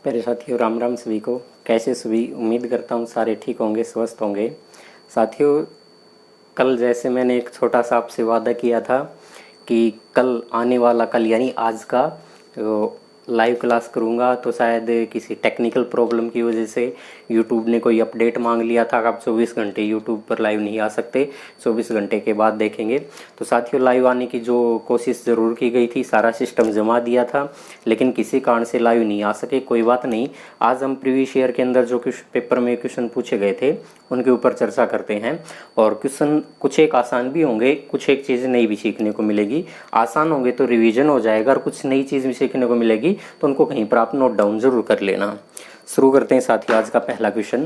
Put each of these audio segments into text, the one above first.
मेरे साथियों राम राम सभी को। कैसे सभी? उम्मीद करता हूँ सारे ठीक होंगे, स्वस्थ होंगे। साथियों, कल जैसे मैंने एक छोटा सा आपसे वादा किया था कि कल आने वाला, कल यानी आज का लाइव क्लास करूँगा, तो शायद किसी टेक्निकल प्रॉब्लम की वजह से यूट्यूब ने कोई अपडेट मांग लिया था कि आप 24 घंटे यूट्यूब पर लाइव नहीं आ सकते, 24 घंटे के बाद देखेंगे। तो साथियों, लाइव आने की जो कोशिश ज़रूर की गई थी, सारा सिस्टम जमा दिया था, लेकिन किसी कारण से लाइव नहीं आ सके। कोई बात नहीं, आज हम प्रीवियस ईयर के अंदर जो पेपर में क्वेश्चन पूछे गए थे उनके ऊपर चर्चा करते हैं। और क्वेश्चन कुछ एक आसान भी होंगे, कुछ एक चीज़ नई भी सीखने को मिलेगी। आसान होंगे तो रिवीजन हो जाएगा, और कुछ नई चीज़ भी सीखने को मिलेगी, तो उनको कहीं पर आप नोट डाउन जरूर कर लेना। शुरू करते हैं साथियों आज का पहला क्वेश्चन।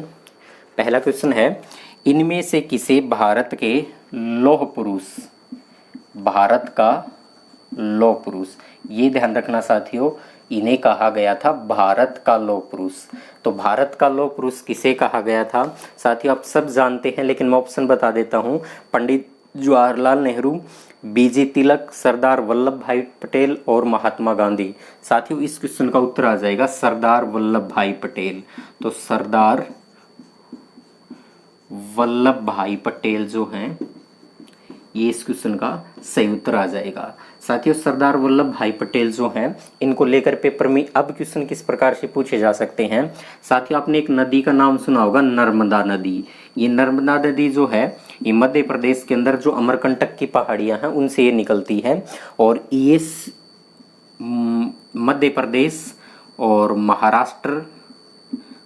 पहला क्वेश्चन है, इनमें से किसे भारत के लौह पुरुष, भारत का लौह पुरुष, ये ध्यान रखना साथियों, इन्हें कहा गया था भारत का लौह पुरुष। तो भारत का लौह पुरुष किसे कहा गया था साथियों? आप सब जानते हैं, लेकिन मैं ऑप्शन बता देता हूँ। पंडित जवाहरलाल नेहरू, बीजी तिलक, सरदार वल्लभ भाई पटेल और महात्मा गांधी। साथियों, इस क्वेश्चन का उत्तर आ जाएगा सरदार वल्लभ भाई पटेल। तो सरदार वल्लभ भाई पटेल जो हैं, ये इस क्वेश्चन का सही उत्तर आ जाएगा। साथियों, सरदार वल्लभ भाई पटेल जो हैं, इनको लेकर पेपर में अब क्वेश्चन किस प्रकार से पूछे जा सकते हैं। साथियों, आपने एक नदी का नाम सुना होगा, नर्मदा नदी। ये नर्मदा नदी जो है, ये मध्य प्रदेश के अंदर जो अमरकंटक की पहाड़ियां हैं उनसे ये निकलती है, और ये मध्य प्रदेश और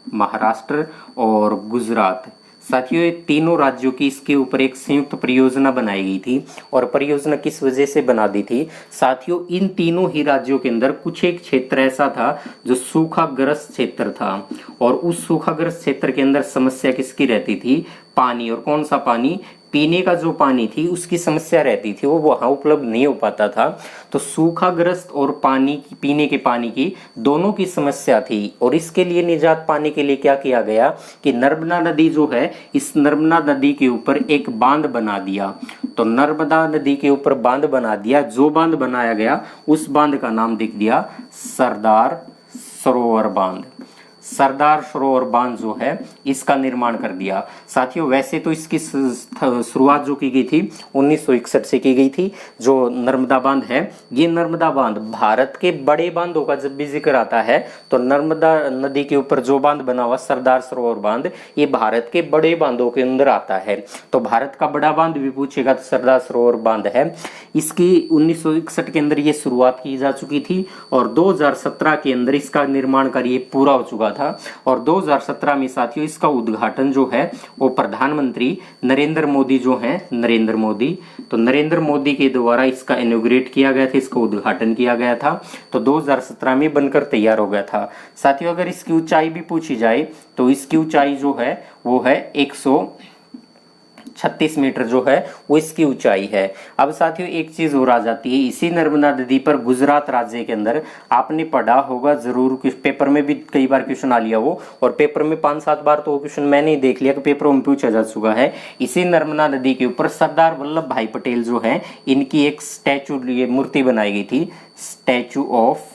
महाराष्ट्र और गुजरात, साथियों, ये तीनों राज्यों की इसके ऊपर एक संयुक्त परियोजना बनाई गई थी। और परियोजना किस वजह से बना दी थी साथियों? इन तीनों ही राज्यों के अंदर कुछ एक क्षेत्र ऐसा था जो सूखाग्रस्त क्षेत्र था, और उस सूखाग्रस्त क्षेत्र के अंदर समस्या किसकी रहती थी? पानी। और कौन सा पानी? पीने का जो पानी थी उसकी समस्या रहती थी, वो वहां उपलब्ध नहीं हो पाता था। तो सूखाग्रस्त और पानी की, पीने के पानी की दोनों की समस्या थी, और इसके लिए निजात पाने के लिए क्या किया गया कि नर्मदा नदी जो है, इस नर्मदा नदी के ऊपर एक बांध बना दिया। तो नर्मदा नदी के ऊपर बांध बना दिया। जो बांध बनाया गया उस बांध का नाम लिख दिया सरदार सरोवर बांध। सरदार सरोवर बांध जो है, इसका निर्माण कर दिया। साथियों, वैसे तो इसकी शुरुआत जो की गई थी 1961 से की गई थी। जो नर्मदा बांध है, ये नर्मदा बांध भारत के बड़े बांधों का जब भी जिक्र आता है तो नर्मदा नदी के ऊपर जो बांध बना हुआ सरदार सरोवर बांध, ये भारत के बड़े बांधों के अंदर आता है। तो भारत का बड़ा बांध भी पूछेगा तो सरदार सरोवर बांध है। इसकी 1961 के अंदर ये शुरुआत की जा चुकी थी, और 2017 के अंदर इसका निर्माण कार्य पूरा हो चुका था। और 2017 में साथियों, इसका उद्घाटन जो है वो प्रधानमंत्री नरेंद्र मोदी जो हैं, नरेंद्र मोदी के द्वारा इसका इनॉग्रेट किया गया था, इसका उद्घाटन किया गया था। तो 2017 में बनकर तैयार हो गया था। साथियों, अगर इसकी ऊंचाई भी पूछी जाए तो इसकी ऊंचाई जो है वो है 136 मीटर जो है वो इसकी ऊंचाई है। अब साथियों, एक चीज और आ जाती है, इसी नर्मदा नदी पर गुजरात राज्य के अंदर आपने पढ़ा होगा जरूर, कुछ पेपर में भी कई बार क्वेश्चन आ लिया वो, और पेपर में 5-7 बार तो क्वेश्चन मैंने ही देख लिया कि पेपरों में पूछा जा चुका है। इसी नर्मदा नदी के ऊपर सरदार वल्लभ भाई पटेल जो है, इनकी एक स्टैचू, ये मूर्ति बनाई गई थी, स्टैचू ऑफ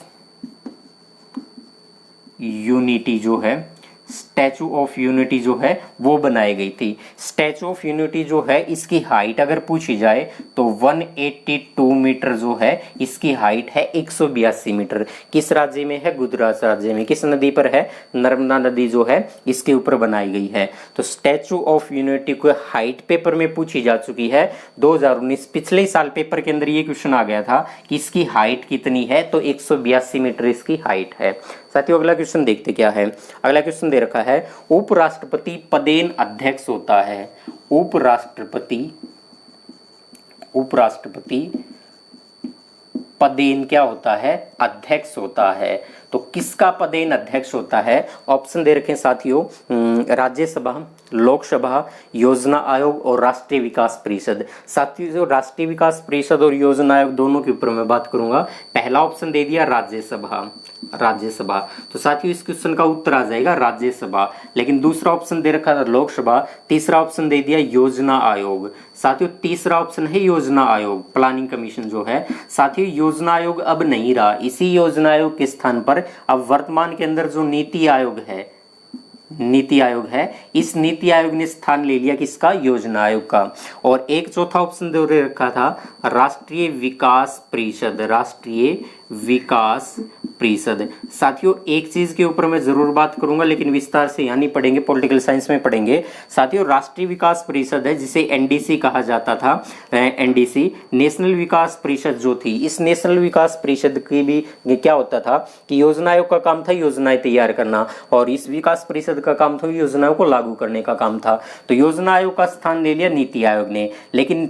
यूनिटी जो है, स्टैचू ऑफ यूनिटी जो है वो बनाई गई थी। स्टैचू ऑफ यूनिटी जो है, इसकी हाइट अगर पूछी जाए तो 182 मीटर जो है इसकी हाइट है, 182 मीटर। किस राज्य में है? गुजरात राज्य में। किस नदी पर है? नर्मदा नदी जो है इसके ऊपर बनाई गई है। तो स्टैचू ऑफ यूनिटी को हाइट पेपर में पूछी जा चुकी है 2019, पिछले साल पेपर के अंदर ये क्वेश्चन आ गया था कि इसकी हाइट कितनी है, तो 182 मीटर इसकी हाइट है। साथियों, अगला क्वेश्चन देखते क्या है। अगला क्वेश्चन दे रखा है, उपराष्ट्रपति पदेन अध्यक्ष होता है। उपराष्ट्रपति पदेन क्या होता है? अध्यक्ष होता है। तो किसका पदेन अध्यक्ष होता है? ऑप्शन दे रखे साथियों, राज्यसभा, लोकसभा, योजना आयोग और राष्ट्रीय विकास परिषद। साथियों, जो राष्ट्रीय विकास परिषद और योजना आयोग दोनों के ऊपर मैं बात करूंगा। पहला ऑप्शन दे दिया राज्यसभा, राज्यसभा। तो साथियों इस क्वेश्चन का उत्तर आ जाएगा राज्यसभा। लेकिन दूसरा ऑप्शन दे रखा था लोकसभा, तीसरा ऑप्शन दे दिया योजना आयोग। साथियों तीसरा ऑप्शन है योजना आयोग, प्लानिंग कमीशन जो है। साथियों योजना आयोग अब नहीं रहा, इसी योजना आयोग के स्थान पर अब वर्तमान के अंदर जो नीति आयोग है, नीति आयोग है, इस नीति आयोग ने स्थान ले लिया किसका, योजना आयोग का। और एक चौथा ऑप्शन दे रखा था राष्ट्रीय विकास परिषद, राष्ट्रीय विकास परिषद। साथियों एक चीज के ऊपर मैं जरूर बात करूंगा, लेकिन विस्तार से यहाँ नहीं पढ़ेंगे, पॉलिटिकल साइंस में पढ़ेंगे। साथियों राष्ट्रीय विकास परिषद है जिसे एनडीसी कहा जाता था, एनडीसी नेशनल विकास परिषद जो थी, इस नेशनल विकास परिषद की भी क्या होता था कि योजना आयोग का काम था योजनाएं तैयार करना, और इस विकास परिषद का काम था योजनाओं को लागू करने का काम था। तो योजना आयोग का स्थान ले लिया नीति आयोग ने। लेकिन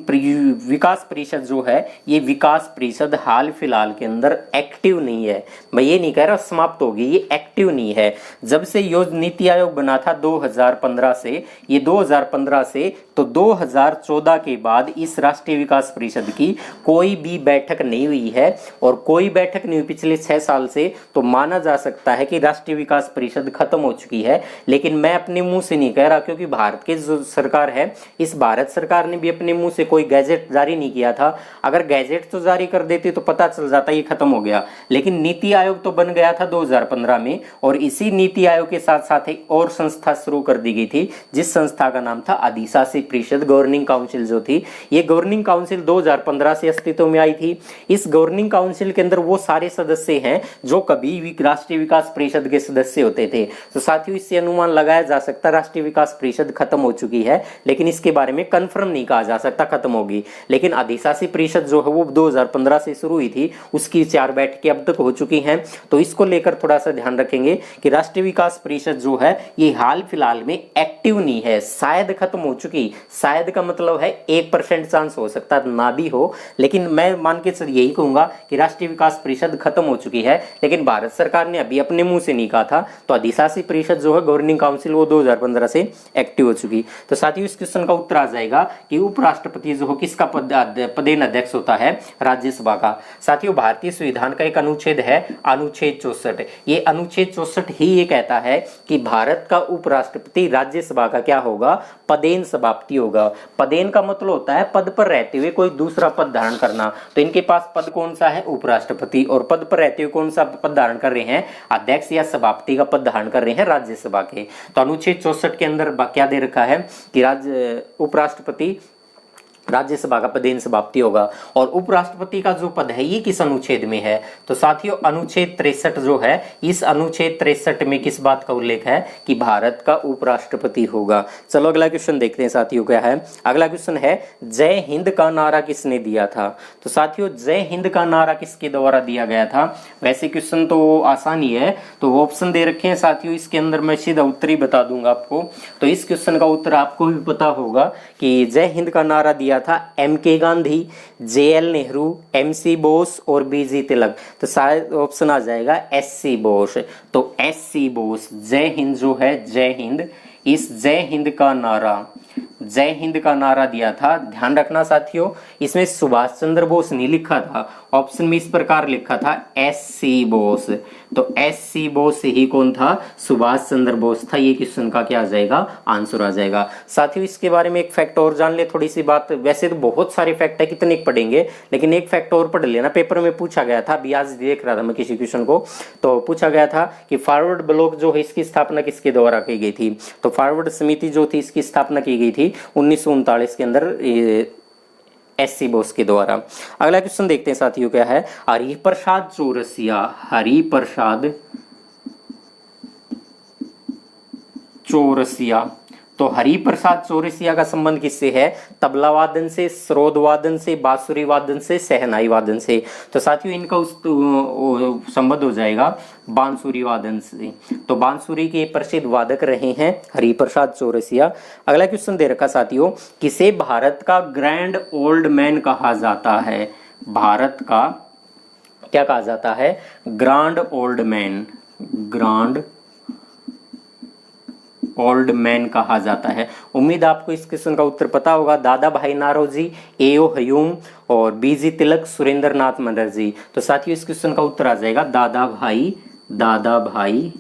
विकास परिषद जो है, ये विकास परिषद हाल फिलहाल के अंदर एक्टिव नहीं है। मैं ये नहीं कह रहा समाप्त होगी, ये एक्टिव नहीं है। जब से नीति आयोग बना था 2015 से, ये 2015 से तो 2014 के बाद इस राष्ट्रीय विकास परिषद की कोई भी बैठक नहीं हुई है, और कोई बैठक नहीं हुई पिछले 6 साल से, तो माना जा सकता है कि राष्ट्रीय विकास परिषद खत्म हो चुकी है। लेकिन मैं अपने मुंह से नहीं कह रहा, क्योंकि भारत की जो सरकार है, इस भारत सरकार ने भी अपने मुंह से कोई गैजेट जारी नहीं किया था। अगर गैजेट तो जारी कर देती तो पता चल जाता ये खत्म हो गया। लेकिन नीति आयोग तो बन गया था 2015 में, और इसी नीति आयोग के साथ साथ एक और संस्था शुरू कर दी गई थी, जिस संस्था का नाम था अधिशासी परिषद, गवर्निंग काउंसिल जो थी। ये गवर्निंग काउंसिल 2015 से अस्तित्व में आई थी। इस गवर्निंग काउंसिल के अंदर वो सारे सदस्य हैं जो कभी राष्ट्रीय विकास परिषद के सदस्य होते थे। तो साथियों इससे अनुमान लगाया जा सकता राष्ट्रीय विकास परिषद खत्म हो चुकी है, लेकिन इसके बारे में कंफर्म नहीं कहा जा सकता खत्म होगी। लेकिन अधिशासी परिषद जो है वो 2015 से शुरू हुई थी, उसकी 4 बैठकें अब तक हो चुकी हैं। तो इसको लेकर थोड़ा सा ध्यान रखेंगे कि राष्ट्रीय विकास परिषद जो है ये हाल फिलहाल में एक्टिव नहीं है, शायद खत्म हो चुकी। शायद का मतलब है 1% चांस हो सकता है ना भी हो, लेकिन मैं मान के यही कहूंगा कि राष्ट्रीय विकास परिषद खत्म हो चुकी है। लेकिन भारत सरकार ने अभी अपने मुंह से नहीं कहा था। तो अधिशासी परिषद जो है गवर्निंग काउंसिल वो 2015 से एक्टिव हो चुकी। तो साथियों इस क्वेश्चन का उत्तर आ जाएगा कि उपराष्ट्रपति जो हो किसका पदेन अध्यक्ष होता है, राज्यसभा का। साथियों भारतीय संविधान का एक अनुच्छेद है अनुच्छेद 64। ये अनुच्छेद 64 ही ये कहता है कि भारत का उपराष्ट्रपति राज्यसभा का क्या होगा, पदेन समाप्ति होगा। पदेन का मतलब होता है पद पर रहते हुए कोई दूसरा पद धारण करना। तो इनके पास पद कौन सा है, उपराष्ट्रपति, और पद पर रहते हुए कौन सा पद धारण कर रहे हैं, अध्यक्ष या सभापति का पद धारण कर रहे हैं राज्यसभा के। तो अनुच्छेद 64 के अंदर क्या दे रखा है कि उपराष्ट्रपति राज्यसभा का पदेन समाप्ति होगा। और उपराष्ट्रपति का जो पद है ये किस अनुच्छेद में है, तो साथियों अनुच्छेद 63 जो है, इस अनुच्छेद 63 में किस बात का उल्लेख है कि भारत का उपराष्ट्रपति होगा। चलो अगला क्वेश्चन देखते हैं साथियों क्या है। अगला क्वेश्चन है जय हिंद का नारा किसने दिया था। तो साथियों जय हिंद का नारा किसके द्वारा दिया गया था। वैसे क्वेश्चन तो आसान ही है, तो ऑप्शन दे रखे हैं साथियों, इसके अंदर मैं सीधा उत्तर ही बता दूंगा आपको। तो इस क्वेश्चन का उत्तर आपको भी पता होगा कि जय हिंद का नारा दिया था एम.के. गांधी, जे.एल. नेहरू, एम.सी. बोस और बी.जी. तिलक। तो शायद ऑप्शन आ जाएगा एस.सी. बोस। तो एस.सी. बोस, जय हिंद जो है, जय हिंद, इस जय हिंद का नारा, जय हिंद का नारा दिया था। ध्यान रखना साथियों, इसमें सुभाष चंद्र बोस नहीं लिखा था, ऑप्शन में इस प्रकार लिखा था एस.सी. बोस। तो एस.सी. बोस ही कौन था, सुभाष चंद्र बोस था। ये क्वेश्चन का क्या आ जाएगा, आंसर आ जाएगा। साथियों इसके बारे में एक फैक्ट और जान ले, थोड़ी सी बात। वैसे तो बहुत सारे फैक्ट है, कितने पढ़ेंगे, लेकिन एक फैक्ट और पढ़ लेना। पेपर में पूछा गया था, अभी आज देख रहा था मैं किसी क्वेश्चन को, तो पूछा गया था कि फॉरवर्ड ब्लॉक जो है इसकी स्थापना किसके द्वारा की गई थी। तो फॉरवर्ड समिति जो थी इसकी स्थापना की गई थी 1939 के अंदर एस.सी. बोस के द्वारा। अगला क्वेश्चन देखते हैं साथियों क्या है। हरिप्रसाद चौरसिया, हरिप्रसाद चौरसिया, तो हरिप्रसाद चौरसिया का संबंध किससे है, तबला वादन से, सरोद वादन से, बांसुरी वादन से, शहनाई वादन से। तो साथियों इनका संबंध हो जाएगा बांसुरी वादन से। तो बांसुरी के प्रसिद्ध वादक रहे हैं हरिप्रसाद चौरसिया। अगला क्वेश्चन दे रखा साथियों, किसे भारत का ग्रैंड ओल्ड मैन कहा जाता है। भारत का क्या कहा जाता है, grand old man, grand old man कहा जाता है। उम्मीद आपको इस क्वेश्चन का उत्तर पता होगा। दादा भाई नारोजी, ए.ओ. हयूम और बी.जी. तिलक, सुरेंद्र नाथ बनर्जी। तो साथियों इस क्वेश्चन का उत्तर आ जाएगा दादा भाई दादा भाई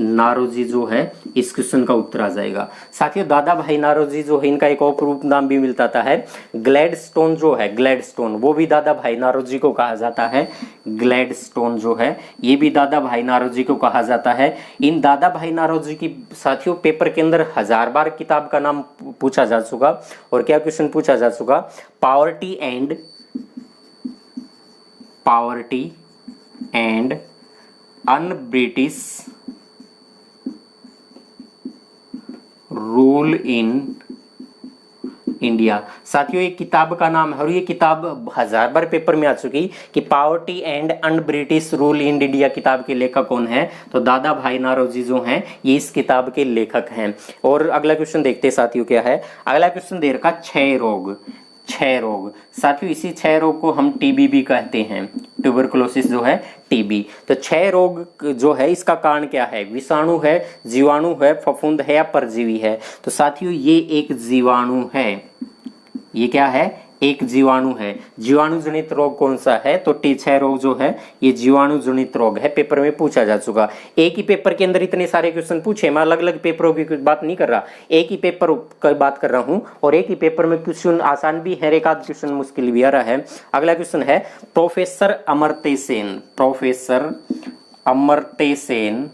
नारोजी जो है इस क्वेश्चन का उत्तर आ जाएगा। साथियों दादा भाई नारोजी जो है इनका एक और रूप नाम भी मिलता है ग्लैडस्टोन जो है, ग्लैडस्टोन वो भी दादा भाई नारोजी को कहा जाता है। ग्लैडस्टोन जो है ये भी दादा भाई नारोजी को कहा जाता है। इन दादा भाई नारोजी की साथियों पेपर के अंदर 1000 बार किताब का नाम पूछा जा चुका। और क्या क्वेश्चन पूछा जा चुका, poverty and un British rule in India. साथियों एक किताब का नाम है और ये किताब 1000 बार पेपर में आ चुकी कि poverty and un British rule in India किताब के लेखक कौन है, तो दादा भाई नारोजी जो हैं ये इस किताब के लेखक हैं। और अगला क्वेश्चन देखते हैं साथियों क्या है। अगला क्वेश्चन दे रखा क्षय रोग। क्षय रोग साथियों इसी क्षय रोग को हम टीबी भी कहते हैं, ट्यूबरकुलोसिस जो है टीबी। तो क्षय रोग जो है इसका कारण क्या है, विषाणु है, जीवाणु है, फफूंद है या परजीवी है। तो साथियों ये एक जीवाणु है, ये क्या है, एक जीवाणु है। जीवाणु जनित रोग कौन सा है, तो क्षय रोग जो है ये जीवाणु जनित रोग है, पेपर में पूछा जा चुका। एक ही पेपर के अंदर इतने सारे क्वेश्चन पूछे, मैं अलग अलग पेपरों की बात नहीं कर रहा, एक ही पेपर की बात कर रहा हूं। और एक ही पेपर में क्वेश्चन आसान भी है, एक आध क्वेश्चन मुश्किल भी आ रहा है। अगला क्वेश्चन है professor Amartya Sen. Professor Amartya Sen,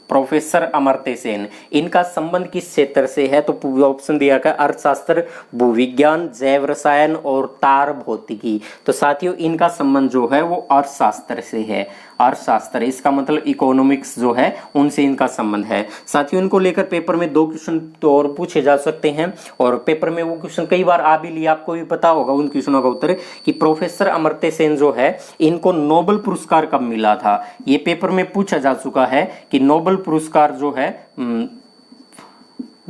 professor Amartya Sen इनका संबंध किस क्षेत्र से है, तो ऑप्शन दिया गया अर्थशास्त्र, भूविज्ञान, जैव रसायन और तार भौतिकी। तो साथियों इनका संबंध जो है वो अर्थशास्त्र से है, अर्थशास्त्र इसका मतलब इकोनॉमिक्स जो है उनसे इनका संबंध है। साथियों इनको लेकर पेपर में 2 क्वेश्चन तो और पूछे जा सकते हैं और पेपर में वो क्वेश्चन कई बार आ भी लिया, आपको भी पता होगा उन क्वेश्चनों का उत्तर कि प्रोफेसर अमर्त्य सेन जो है इनको नोबेल पुरस्कार कब मिला था। ये पेपर में पूछा जा चुका है कि नोबेल पुरस्कार जो है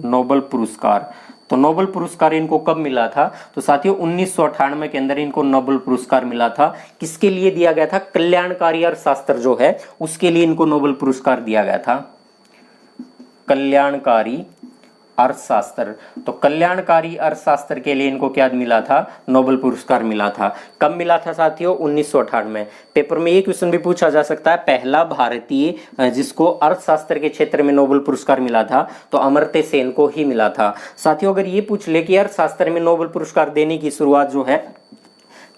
नोबेल पुरस्कार, तो नोबेल पुरस्कार इनको कब मिला था, तो साथियों 1998 के अंदर इनको नोबेल पुरस्कार मिला था। किसके लिए दिया गया था, कल्याणकारी अर्थशास्त्र जो है उसके लिए इनको नोबेल पुरस्कार दिया गया था, कल्याणकारी अर्थशास्त्र। तो कल्याणकारी अर्थशास्त्र के लिए इनको क्या मिला था, नोबेल पुरस्कार मिला था। कब मिला था साथियों, 1998। पेपर में ये क्वेश्चन भी पूछा जा सकता है, पहला भारतीय जिसको अर्थशास्त्र के क्षेत्र में नोबेल पुरस्कार मिला था तो अमर्त्य सेन को ही मिला था। साथियों अगर ये पूछ ले कि अर्थशास्त्र में नोबेल पुरस्कार देने की शुरुआत जो है,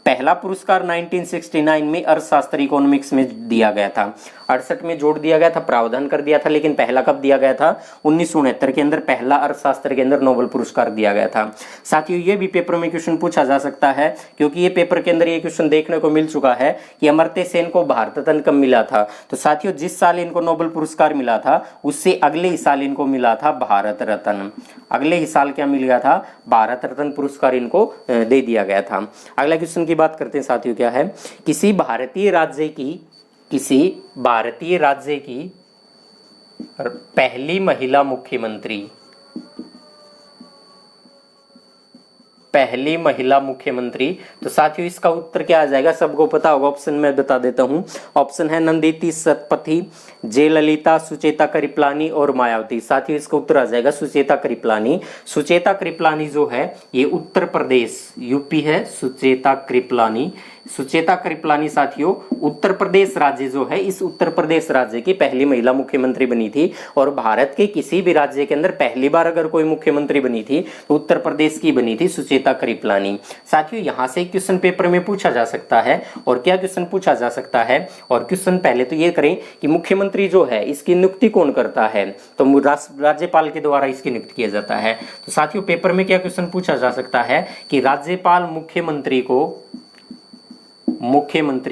पहला पुरस्कार 1969 में अर्थशास्त्र इकोनॉमिक्स में दिया गया था, 68 में जोड़ दिया गया था, प्रावधान कर दिया था, लेकिन पहला कब दिया गया था, 1969 के अंदर पहला अर्थशास्त्र के अंदर नोबेल पुरस्कार दिया गया था। साथियों ये भी पेपर में क्वेश्चन पूछा जा सकता है क्योंकि ये पेपर के अंदर ये क्वेश्चन देखने को मिल चुका है कि अमर्त्य सेन को भारत रत्न कब मिला था। तो साथियों जिस साल इनको नोबेल पुरस्कार मिला था उससे अगले ही साल इनको मिला था भारत रत्न, अगले ही साल क्या मिल गया था, भारत रत्न पुरस्कार इनको दे दिया गया था। अगला क्वेश्चन की बात करते हैं साथियों क्या है, किसी भारतीय राज्य की पहली महिला मुख्यमंत्री, पहली महिला मुख्यमंत्री। तो साथियों इसका उत्तर क्या आ जाएगा, सबको पता होगा, ऑप्शन में बता देता हूं। ऑप्शन है नंदिती सतपथी, जयललिता, सुचेता कृपलानी और मायावती। साथियों इसका उत्तर आ जाएगा सुचेता कृपलानी। सुचेता कृपलानी जो है ये उत्तर प्रदेश, यूपी है सुचेता कृपलानी। सुचेता कृपलानी साथियों उत्तर प्रदेश राज्य जो है, इस उत्तर प्रदेश राज्य की पहली महिला मुख्यमंत्री बनी थी। और भारत के किसी भी राज्य के अंदर पहली बार अगर कोई मुख्यमंत्री बनी थी तो उत्तर प्रदेश की बनी थी सुचेता कृपलानी। साथियों यहां से क्वेश्चन पेपर में पूछा जा सकता है, और क्या क्वेश्चन पूछा जा सकता है, और क्वेश्चन पहले तो ये करें कि मुख्यमंत्री जो है इसकी नियुक्ति कौन करता है, तो राज्यपाल के द्वारा इसकी नियुक्ति किया जाता है। तो साथियों पेपर में क्या क्वेश्चन पूछा जा सकता है कि राज्यपाल मुख्यमंत्री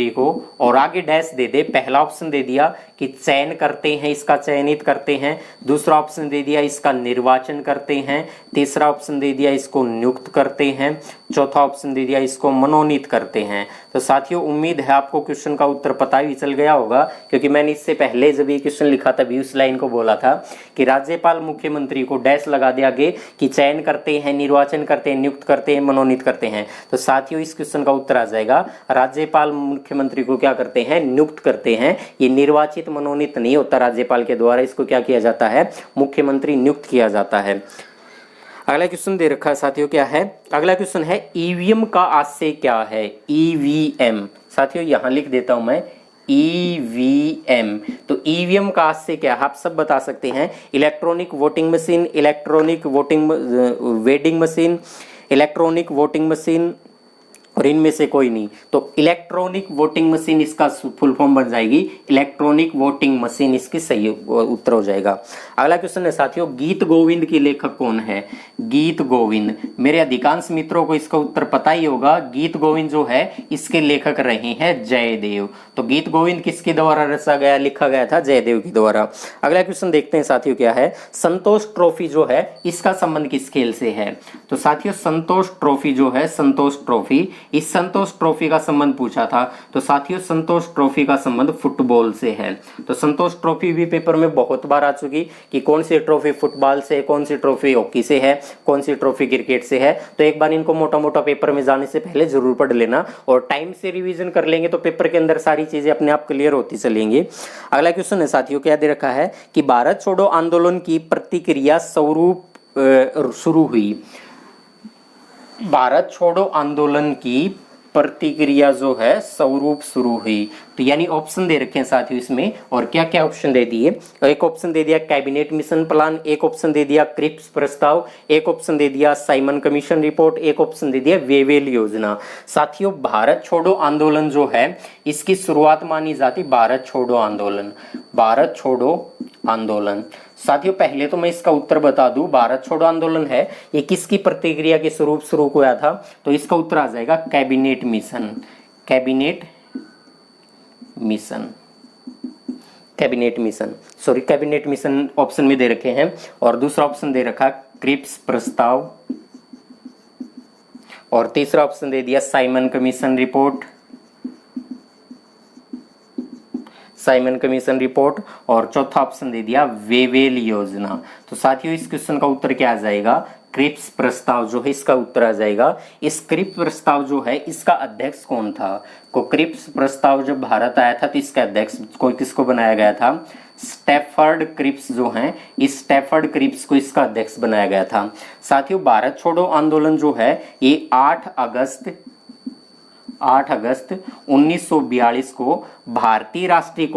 को और आगे डैश दे दे, पहला ऑप्शन दे दिया कि चयन करते हैं, इसका चयनित करते हैं, दूसरा ऑप्शन दे दिया इसका निर्वाचन करते हैं, तीसरा ऑप्शन दे दिया इसको नियुक्त करते हैं, चौथा ऑप्शन दे दिया इसको मनोनीत करते हैं। तो साथियों उम्मीद है आपको क्वेश्चन का उत्तर पता ही चल गया होगा, क्योंकि मैंने इससे पहले जब ये क्वेश्चन लिखा था भी उस लाइन को बोला था कि राज्यपाल मुख्यमंत्री को डैश लगा दिया आगे कि चयन करते हैं, निर्वाचन करते हैं, नियुक्त करते हैं, मनोनीत करते हैं। तो साथियों इस क्वेश्चन का उत्तर आ जाएगा राज्यपाल मुख्यमंत्री को क्या करते हैं, नियुक्त करते हैं। ये निर्वाचित मनोनीत नहीं होता राज्यपाल के द्वारा, इसको क्या किया जाता है, मुख्यमंत्री नियुक्त किया जाता है। अगला क्वेश्चन दे रखा है साथियों, क्या है? अगला क्वेश्चन है ईवीएम का आशय क्या है? ईवीएम साथियों यहाँ लिख देता हूं मैं, ईवीएम। तो ईवीएम का आशय क्या है आप सब बता सकते हैं? Electronic voting machine, electronic voting wedding machine, electronic voting machine, और इनमें से कोई नहीं। तो इलेक्ट्रॉनिक वोटिंग मशीन इसका फुल फॉर्म बन जाएगी, इलेक्ट्रॉनिक वोटिंग मशीन इसकी सही उत्तर हो जाएगा। अगला क्वेश्चन है साथियों, गीत गोविंद की लेखक कौन है? गीत गोविंद, मेरे अधिकांश मित्रों को इसका उत्तर पता ही होगा। गीत गोविंद जो है इसके लेखक रहे हैं जयदेव। तो गीत गोविंद किसके द्वारा रचा गया, लिखा गया था? जयदेव के द्वारा। अगला क्वेश्चन देखते हैं साथियों, क्या है? संतोष ट्रॉफी जो है इसका संबंध किस खेल से है? तो साथियों संतोष ट्रॉफी जो है, संतोष ट्रॉफी, इस संतोष ट्रॉफी का संबंध पूछा था। तो साथियों संतोष ट्रॉफी का संबंध फुटबॉल से है। तो संतोष ट्रॉफी भी पेपर में बहुत बार आ चुकी कि कौन सी ट्रॉफी फुटबॉल से, कौन सी ट्रॉफी हॉकी से है, कौन सी ट्रॉफी क्रिकेट से है। तो एक बार इनको मोटा मोटा पेपर में जाने से पहले जरूर पढ़ लेना, और टाइम से रिवीजन कर लेंगे तो पेपर के अंदर सारी चीजें अपने आप क्लियर होती चलेंगी। अगला क्वेश्चन है साथियों, क्या दे रखा है कि भारत छोड़ो आंदोलन की प्रतिक्रिया स्वरूप शुरू हुई। भारत छोड़ो आंदोलन की प्रतिक्रिया जो है स्वरूप शुरू हुई। तो यानी ऑप्शन दे रखे हैं साथियों इसमें, और क्या क्या ऑप्शन दे दिए? एक ऑप्शन दे दिया कैबिनेट मिशन प्लान, एक ऑप्शन दे दिया क्रिप्स प्रस्ताव, एक ऑप्शन दे दिया साइमन कमीशन रिपोर्ट, एक ऑप्शन दे दिया वेवेल योजना। साथियों भारत छोड़ो आंदोलन जो है इसकी शुरुआत मानी जाती भारत छोड़ो आंदोलन, भारत छोड़ो आंदोलन। साथियों पहले तो मैं इसका उत्तर बता दूं, भारत छोड़ो आंदोलन है ये किसकी प्रतिक्रिया के स्वरूप शुरू हुआ था? तो इसका उत्तर आ जाएगा cabinet mission, cabinet mission, cabinet mission, sorry cabinet mission option में दे रखे हैं। और दूसरा ऑप्शन दे रखा क्रिप्स प्रस्ताव, और तीसरा ऑप्शन दे दिया Simon commission report, Simon commission report, और चौथा ऑप्शन दे दिया वेवेल योजना। तो साथियों इस क्वेश्चन का उत्तर क्या आ जाएगा? क्रिप्स प्रस्ताव जो है इसका उत्तर आ जाएगा। इस क्रिप्स प्रस्ताव जो है इसका अध्यक्ष कौन था? को क्रिप्स प्रस्ताव जब भारत आया था तो इसका अध्यक्ष को किसको बनाया गया था? स्टैफर्ड क्रिप्स जो हैं, इस स्टैफर्ड क्रिप्स को इसका अध्यक्ष बनाया गया था। साथियों भारत छोड़ो आंदोलन जो है ये 8 अगस्त 1942 को भारतीय राष्ट्रीय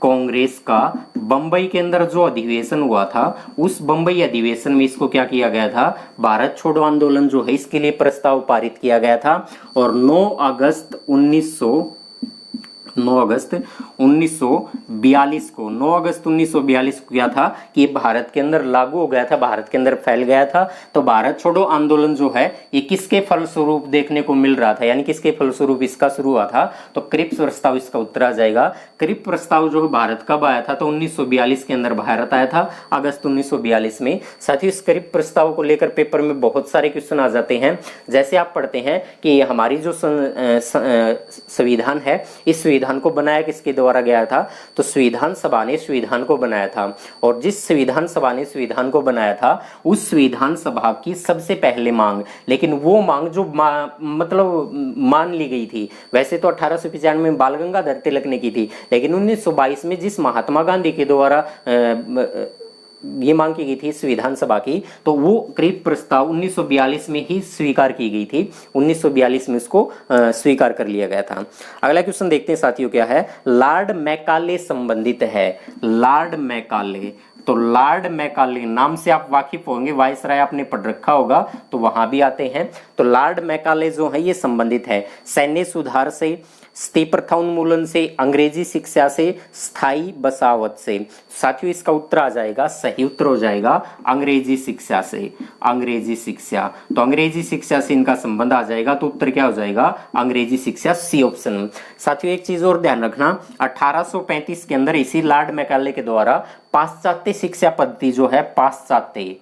कांग्रेस का बंबई के अंदर जो अधिवेशन हुआ था, उस बंबई अधिवेशन में इसको क्या किया गया था? भारत छोड़ो आंदोलन जो है इसके लिए प्रस्ताव पारित किया गया था। और 9 अगस्त 1942 को क्या था कि भारत के अंदर लागू हो गया था, भारत के अंदर फैल गया था। तो भारत छोड़ो आंदोलन जो है ये किसके फलस्वरूप देखने को मिल रहा था, यानी किसके फलस्वरूप इसका शुरू हुआ था? तो क्रिप्स प्रस्ताव इसका उत्तर आ जाएगा। क्रिप्स प्रस्ताव जो भारत कब आया था? तो 1942 के अंदर भारत आया था, अगस्त 1942 में। साथियों इस क्रिप्स प्रस्ताव को लेकर पेपर में बहुत सारे क्वेश्चन आ जाते हैं। जैसे आप पढ़ते हैं कि हमारी जो संविधान है, इस संविधान को बनाया किसके द्वारा गया था? तो संविधान सभा ने संविधान को बनाया था। और जिस संविधान सभा ने संविधान को बनाया था उस संविधान सभा की सबसे पहले मांग, लेकिन वो मांग जो मतलब मान ली गई थी, वैसे तो 1895 में बाल गंगाधर तिलक ने की थी, लेकिन 1922 में जिस महात्मा गांधी के द्वारा ये मांग की गई थी संविधान सभा की, तो वो क्रिप्स प्रस्ताव 1942 में ही स्वीकार की गई थी। 1942 में इसको स्वीकार कर लिया गया था। अगला क्वेश्चन देखते हैं साथियों, क्या है? लॉर्ड मैकाले संबंधित है, लॉर्ड मैकाले। तो लॉर्ड मैकाले नाम से आप वाकिफ होंगे, वायसराय आपने पढ़ रखा होगा तो वहां भी आते हैं। तो लॉर्ड मैकाले जो है ये संबंधित है सैन्य सुधार से, स्त्री प्रथा उन्मूलन से, अंग्रेजी शिक्षा से, स्थायी बसावट से। साथियों इसका उत्तर आ जाएगा, सही उत्तर हो जाएगा अंग्रेजी शिक्षा से, अंग्रेजी शिक्षा। तो अंग्रेजी शिक्षा से इनका संबंध आ जाएगा, तो उत्तर क्या हो जाएगा? अंग्रेजी शिक्षा, सी ऑप्शन। साथियों एक चीज और ध्यान रखना, 1835 के अंदर इसी लॉर्ड मैकाले के द्वारा पाश्चात्य शिक्षा पद्धति जो है, पाश्चात्य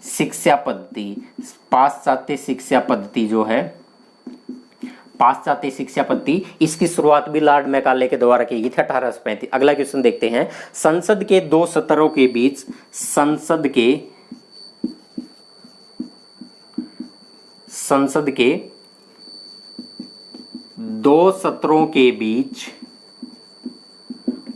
शिक्षा पद्धति जो है, पाश्चात्य शिक्षा पद्धति, इसकी शुरुआत भी लॉर्ड मैकाले के द्वारा की गई थी 1835। अगला क्वेश्चन देखते हैं, संसद के दो सत्रों के बीच, संसद के दो सत्रों के बीच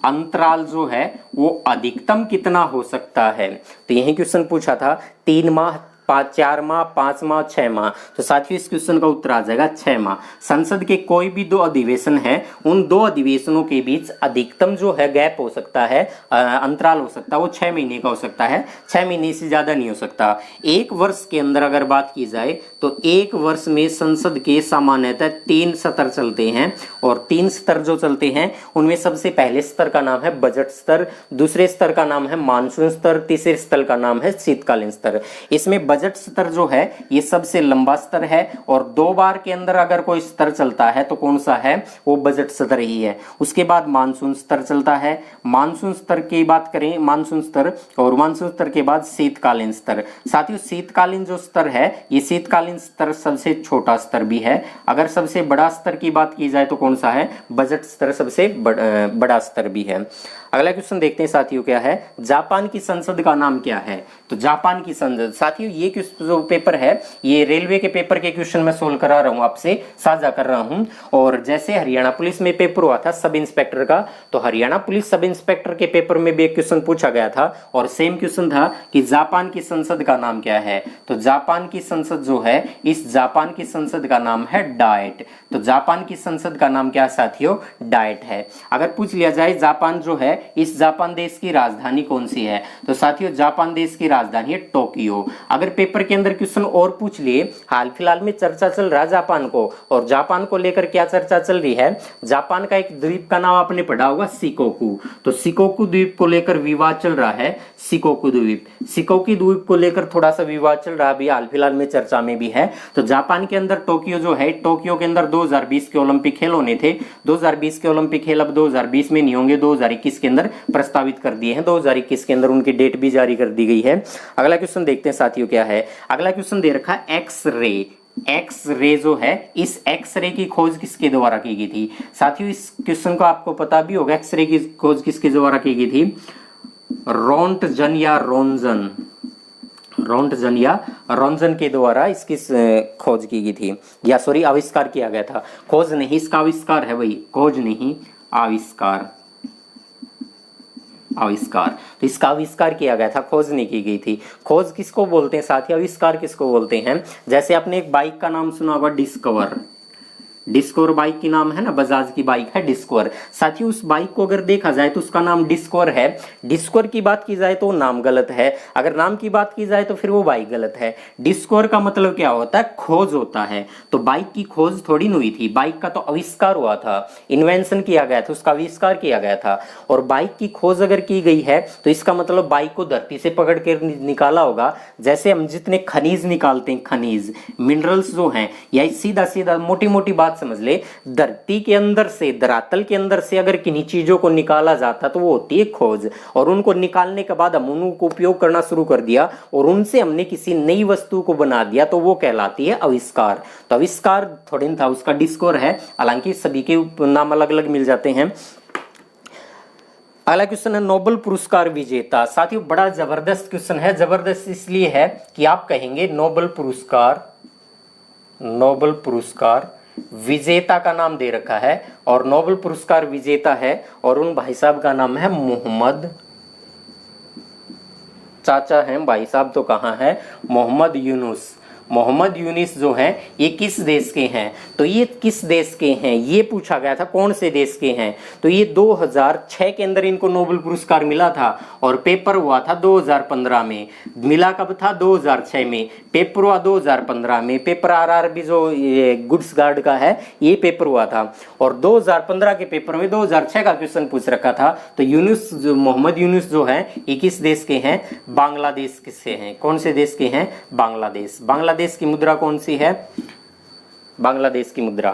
अंतराल जो है वो अधिकतम कितना हो सकता है। तो यही क्वेश्चन पूछा था, 3 माह, 4 माह, 5 माह, 6 माह। तो साथियों इस क्वेश्चन का उत्तर आ जाएगा 6 माह। संसद के कोई भी 2 अधिवेशन है, उन 2 अधिवेशनों के बीच अधिकतम जो है गैप हो सकता है, अंतराल हो सकता है, वो 6 महीने का हो सकता है, 6 महीने से ज्यादा नहीं हो सकता। एक वर्ष के अंदर अगर बात की जाए तो एक वर्ष में संसद के सामान्यतः 3 सत्र चलते हैं, और 3 स्तर जो चलते हैं उनमें सबसे पहले स्तर का नाम है बजट स्तर, दूसरे स्तर का नाम है मानसून स्तर, तीसरे स्तर का नाम है शीतकालीन स्तर। इसमें बजट स्तर जो है ये सबसे लंबा स्तर है, और 2 बार के अंदर अगर कोई स्तर चलता है तो कौन सा है, वो बजट स्तर ही है। उसके बाद मानसून स्तर चलता है, मानसून स्तर की बात करें, मानसून स्तर, और मानसून स्तर के बाद शीतकालीन स्तर। साथियों शीतकालीन जो स्तर है, ये शीतकालीन स्तर सबसे छोटा स्तर भी है। अगर सबसे बड़ा स्तर की बात की जाए तो कौन सा है, बजट स्तर सबसे बड़ा स्तर भी है। अगला क्वेश्चन देखते हैं साथियों, क्या है, जापान की संसद का नाम क्या है। तो जापान की संसद, साथियों ये जो पेपर है ये रेलवे के पेपर के क्वेश्चन में सोल्व करा रहा हूं, आपसे साझा कर रहा हूं। और जैसे हरियाणा पुलिस में पेपर हुआ था सब इंस्पेक्टर का, तो हरियाणा पुलिस सब इंस्पेक्टर के पेपर में भी एक क्वेश्चन पूछा गया था, और सेम क्वेश्चन था कि जापान की संसद का नाम क्या है। तो जापान की संसद जो है, इस जापान की संसद का नाम है डाइट। तो जापान की संसद का नाम क्या है साथियों, डाइट है। अगर पूछ लिया जाए जापान जो है, इस जापान देश की राजधानी कौन सी है, तो साथियों जापान देश की राजधानी है टोक्यो। अगर पेपर के अंदर क्वेश्चन और पूछ लिए, हाल फिलहाल में चर्चा चल रहा है जापान को, और जापान को लेकर क्या चर्चा चल रही है, जापान का एक द्वीप का नाम आपने पढ़ा होगा शिकोकू। तो शिकोकू द्वीप को लेकर विवाद चल रहा है, शिकोकू द्वीप, शिकोकू द्वीप को लेकर थोड़ा सा विवाद चल रहा है, अभी हाल फिलहाल में चर्चा में भी है। तो जापान के अंदर टोक्यो जो है, टोक्यो के अंदर 2020 के ओलंपिक खेल होने थे, 2020 के ओलंपिक खेल अब 2020 में नहीं होंगे, 2021 के अंदर प्रस्तावित कर दिए हैं, 2021 के अंदर उनकी डेट भी जारी कर दी गई है। अगला क्वेश्चन देखते हैं साथियों, क्या है, अगला क्वेश्चन दे रखा है एक्स-रे। एक्स-रे जो है, इस एक्स-रे की खोज किसके द्वारा की गई थी। साथियों इस क्वेश्चन को आपको पता भी होगा, एक्स-रे की खोज किसके द्वारा की गई थी, रोंटजन या रोंजन, रोंटजन या रोंजन के द्वारा इसकी खोज की गई थी, या सॉरी आविष्कार किया गया था। खोज नहीं, इसका आविष्कार है भाई, खोज नहीं आविष्कार, आविष्कार। तो इसका आविष्कार किया गया था, खोज नहीं की गई थी। खोज किसको बोलते हैं साथी, आविष्कार किसको बोलते हैं। जैसे आपने एक बाइक का नाम सुना होगा डिस्कवर, डिस्कवर बाइक की नाम है ना, बजाज की बाइक है डिस्कवर। साथियों उस बाइक को अगर देखा जाए तो उसका नाम डिस्कवर है। डिस्कवर की बात की जाए तो नाम गलत है, अगर नाम की बात की जाए तो फिर वो बाइक गलत है। डिस्कवर का मतलब क्या होता है, खोज होता है। तो बाइक की खोज थोड़ी हुई थी, बाइक का तो आविष्कार हुआ था, इन्वेंशन किया गया था, उसका आविष्कार किया गया था। और बाइक की खोज अगर की गई है तो इसका मतलब बाइक को धरती से पकड़ कर निकाला होगा। जैसे हम जितने खनिज निकालते हैं, खनिज मिनरल्स जो हैं, या सीधा सीधा मोटी मोटी बात समझ ले, धरती के अंदर से, धरातल के अंदर से अगर किन्हीं चीजों को निकाला जाता तो वो होती है खोज। और उनको निकालने के बाद हम उनको उपयोग करना शुरू कर दिया और उनसे हमने किसी नई वस्तु को बना दिया तो वो कहलाती है आविष्कार। तो आविष्कार थोड़ी था, उसका डिस्कवर है, हालांकि सभी के नाम अलग अलग मिल जाते हैं। अगला क्वेश्चन है नोबेल पुरस्कार विजेता। साथियों बड़ा जबरदस्त क्वेश्चन है, जबरदस्त इसलिए है कि आप कहेंगे नोबेल पुरस्कार, नोबेल पुरस्कार विजेता का नाम दे रखा है, और नोबेल पुरस्कार विजेता है और उन भाई साहब का नाम है मोहम्मद, चाचा हैं भाई साहब तो कहाँ है, मोहम्मद यूनुस। मोहम्मद यूनुस जो हैं ये किस देश के हैं, तो ये किस देश के हैं ये पूछा गया था, कौन से देश के हैं। तो ये 2006 के अंदर इनको नोबेल पुरस्कार मिला था, और पेपर हुआ था 2015 में। मिला कब था, 2006 में, पेपर हुआ 2015 में। पेपर RRB जो ये गुड्स गार्ड का है ये पेपर हुआ था, और 2015 के पेपर में 2006 का क्वेश्चन पूछ रखा था। तो यूनुस जो, मोहम्मद यूनुस जो है ये किस देश के हैं, बांग्लादेश से हैं। कौन से देश के हैं, बांग्लादेश। बांग्लादेश की मुद्रा कौन सी है, बांग्लादेश की मुद्रा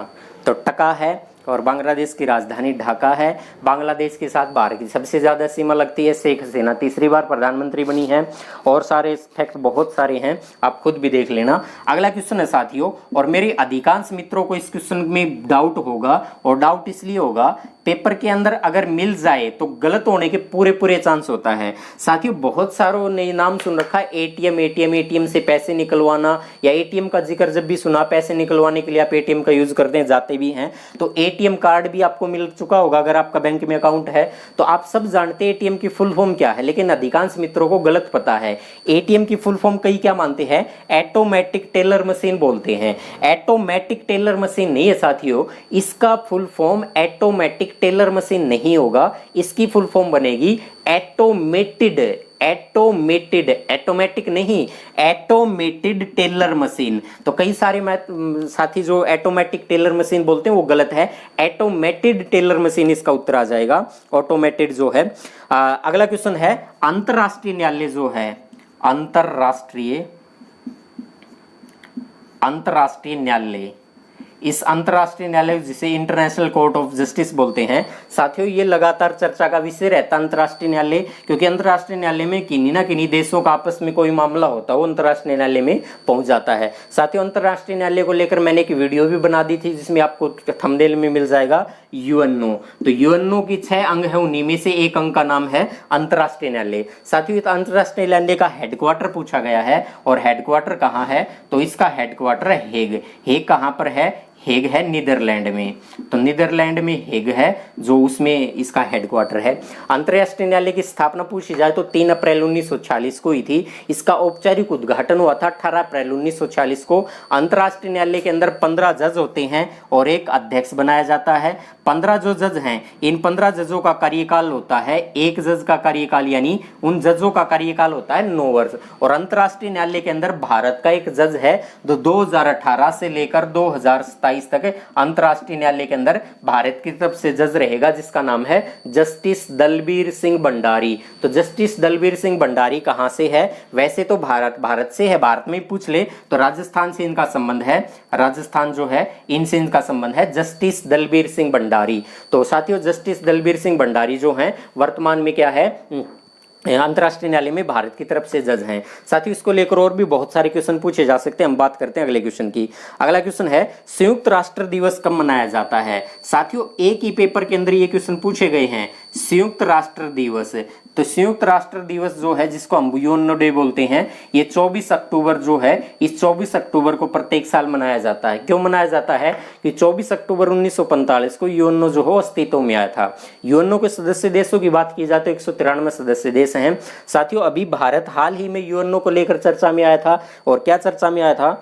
तो टका है, और बांग्लादेश की राजधानी ढाका है। बांग्लादेश के साथ भारत की सबसे ज्यादा सीमा लगती है। शेख हसीना तीसरी बार प्रधानमंत्री बनी है, और सारे फैक्ट बहुत सारे हैं, आप खुद भी देख लेना। अगला क्वेश्चन है साथियों, और मेरे अधिकांश मित्रों को इस क्वेश्चन में डाउट होगा, और डाउट इसलिए होगा पेपर के अंदर अगर मिल जाए तो गलत होने के पूरे पूरे चांस होता है। साथियों बहुत सारों ने नाम सुन रखा है एटीएम, एटीएम से पैसे निकलवाना, या एटीएम का जिक्र जब भी सुना पैसे निकलवाने के लिए आप एटीएम का यूज करते हैं, जाते भी हैं। तो एटीएम कार्ड भी आपको मिल चुका होगा अगर आपका बैंक में अकाउंट है। तो आप सब जानते हैं एटीएम की फुल फॉर्म क्या है, लेकिन अधिकांश मित्रों को गलत पता है। एटीएम की फुल फॉर्म कई क्या मानते हैं, ऑटोमेटिक टेलर मशीन बोलते हैं। ऑटोमेटिक टेलर मशीन नहीं है साथियों, इसका full form automatic teller machine नहीं होगा, इसकी फुल फॉर्म बनेगी ऑटोमेटेड, ऑटोमेटिक नहीं, ऑटोमेटेड टेलर मशीन। तो कई सारे साथी जो ऑटोमेटिक टेलर मशीन बोलते हैं वो गलत है, ऑटोमेटेड टेलर मशीन इसका उत्तर आ जाएगा, ऑटोमेटेड जो है। अगला क्वेश्चन है, अंतरराष्ट्रीय न्यायालय जो है, अंतरराष्ट्रीय न्यायालय, इस अंतरराष्ट्रीय न्यायालय जिसे इंटरनेशनल कोर्ट ऑफ जस्टिस बोलते हैं साथियों, ये लगातार चर्चा का विषय रहता है अंतरराष्ट्रीय न्यायालय, क्योंकि अंतरराष्ट्रीय न्यायालय में किन्हीं ना किन्हीं देशों का आपस में कोई मामला होता है वो अंतरराष्ट्रीय न्यायालय में पहुंच जाता है। साथियों अंतरराष्ट्रीय न्यायालय को लेकर मैंने एक वीडियो भी बना दी थी जिसमें आपको थंबनेल में मिल जाएगा यूएनओ। तो यूएनओ की 6 अंग है, उन्हीं में से एक अंग का नाम है अंतरराष्ट्रीय न्यायालय। साथियों इस अंतरराष्ट्रीय न्यायालय का हेडक्वार्टर पूछा गया है, और हेडक्वार्टर कहाँ है, तो इसका हेडक्वार्टर है हेग। हेग कहाँ पर है, हेग है नीदरलैंड में। तो नीदरलैंड में हेग है जो उसमें इसका हेडक्वार्टर है। अंतर्राष्ट्रीय न्यायालय की स्थापना पूछी जाए तो 3 अप्रैल 1946 को हुई थी। इसका औपचारिक उद्घाटन हुआ था 18 अप्रैल 1946 को। अंतर्राष्ट्रीय न्यायालय के अंदर 15 जज होते हैं और एक अध्यक्ष बनाया जाता है। 15 जो जज हैं, इन 15 जजों का कार्यकाल होता है, एक जज का कार्यकाल यानी उन जजों का कार्यकाल होता है 9 वर्ष। और अंतर्राष्ट्रीय न्यायालय के अंदर भारत का एक जज है जो 2018 से लेकर 2027 तक अंतरराष्ट्रीय न्यायालय के अंदर भारत की तरफ से जज रहेगा, जिसका नाम है जस्टिस दलबीर सिंह भंडारी। तो जस्टिस दलबीर सिंह भंडारी कहां से है, वैसे तो भारत से है, भारत में पूछ ले तो राजस्थान से इनका संबंध है, राजस्थान जो है इनसे इनका संबंध है, जस्टिस दलबीर सिंह भंडारी। तो साथियों जस्टिस दलबीर सिंह भंडारी जो हैं वर्तमान में क्या है, अंतरराष्ट्रीय न्यायालय में भारत की तरफ से जज हैं। साथियों इसको लेकर और भी बहुत सारे क्वेश्चन पूछे जा सकते हैं, हम बात करते हैं अगले क्वेश्चन की। अगला क्वेश्चन है, संयुक्त राष्ट्र दिवस कब मनाया जाता है। साथियों एक ही पेपर के अंदर ये क्वेश्चन पूछे गए हैं, संयुक्त राष्ट्र दिवस। तो संयुक्त राष्ट्र दिवस जो है जिसको हम यूएनओ डे बोलते हैं, ये 24 अक्टूबर जो है, इस 24 अक्टूबर को प्रत्येक साल मनाया जाता है। क्यों मनाया जाता है कि 24 अक्टूबर 1945 को यूएनओ जो हो अस्तित्व में आया था। यूएनओ के सदस्य देशों की बात की जाए तो 193 सदस्य देश हैं। साथियों अभी भारत हाल ही में यूएनओ को लेकर चर्चा में आया था, और क्या चर्चा में आया था